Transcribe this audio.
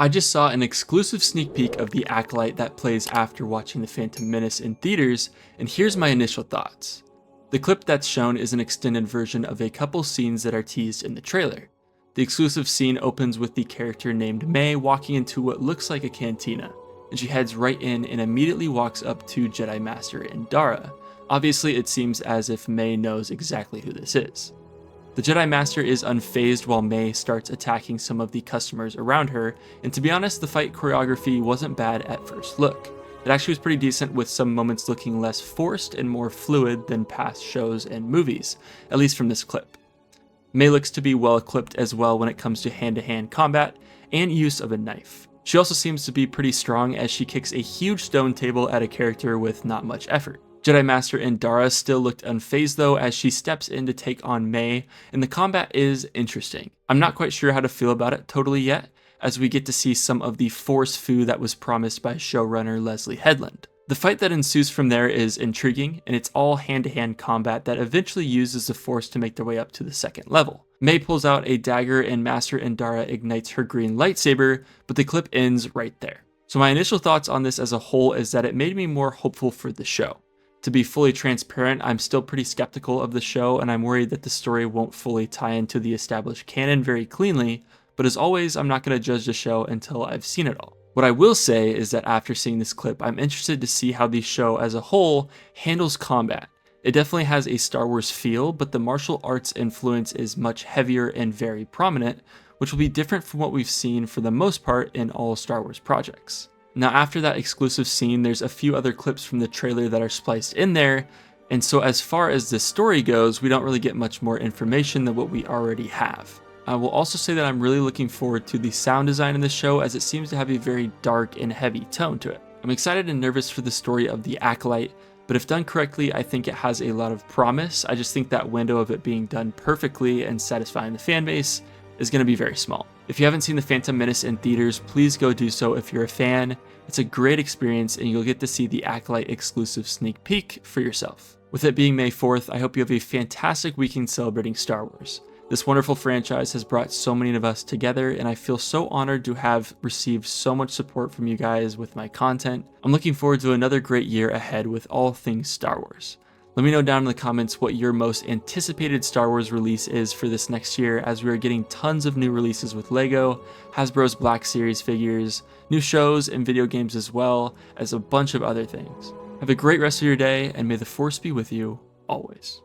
I just saw an exclusive sneak peek of the Acolyte that plays after watching the Phantom Menace in theaters, and here's my initial thoughts. The clip that's shown is an extended version of a couple scenes that are teased in the trailer. The exclusive scene opens with the character named May walking into what looks like a cantina, and she heads right in and immediately walks up to Jedi Master Indara. Obviously, it seems as if May knows exactly who this is. The Jedi Master is unfazed while May starts attacking some of the customers around her, and to be honest, the fight choreography wasn't bad at first look. It actually was pretty decent, with some moments looking less forced and more fluid than past shows and movies, at least from this clip. May looks to be well equipped as well when it comes to hand-to-hand combat and use of a knife. She also seems to be pretty strong as she kicks a huge stone table at a character with not much effort. Jedi Master Indara still looked unfazed though as she steps in to take on May, and the combat is interesting. I'm not quite sure how to feel about it totally yet, as we get to see some of the force foo that was promised by showrunner Leslie Headland. The fight that ensues from there is intriguing, and it's all hand-to-hand combat that eventually uses the force to make their way up to the second level. May pulls out a dagger and Master Indara ignites her green lightsaber, but the clip ends right there. So my initial thoughts on this as a whole is that it made me more hopeful for the show. To be fully transparent, I'm still pretty skeptical of the show, and I'm worried that the story won't fully tie into the established canon very cleanly, but as always, I'm not going to judge the show until I've seen it all. What I will say is that after seeing this clip, I'm interested to see how the show as a whole handles combat. It definitely has a Star Wars feel, but the martial arts influence is much heavier and very prominent, which will be different from what we've seen for the most part in all Star Wars projects. Now, after that exclusive scene, there's a few other clips from the trailer that are spliced in there, and so as far as the story goes, we don't really get much more information than what we already have. I will also say that I'm really looking forward to the sound design in the show, as it seems to have a very dark and heavy tone to it. I'm excited and nervous for the story of the Acolyte, but if done correctly, I think it has a lot of promise. I just think that window of it being done perfectly and satisfying the fan base is going to be very small. If you haven't seen the Phantom Menace in theaters, please go do so if you're a fan. It's a great experience, and you'll get to see the Acolyte exclusive sneak peek for yourself. With it being May 4th, I hope you have a fantastic weekend celebrating Star Wars. This wonderful franchise has brought so many of us together, and I feel so honored to have received so much support from you guys with my content. I'm looking forward to another great year ahead with all things Star Wars. Let me know down in the comments what your most anticipated Star Wars release is for this next year, as we are getting tons of new releases with LEGO, Hasbro's Black Series figures, new shows and video games as well as a bunch of other things. Have a great rest of your day, and may the Force be with you always.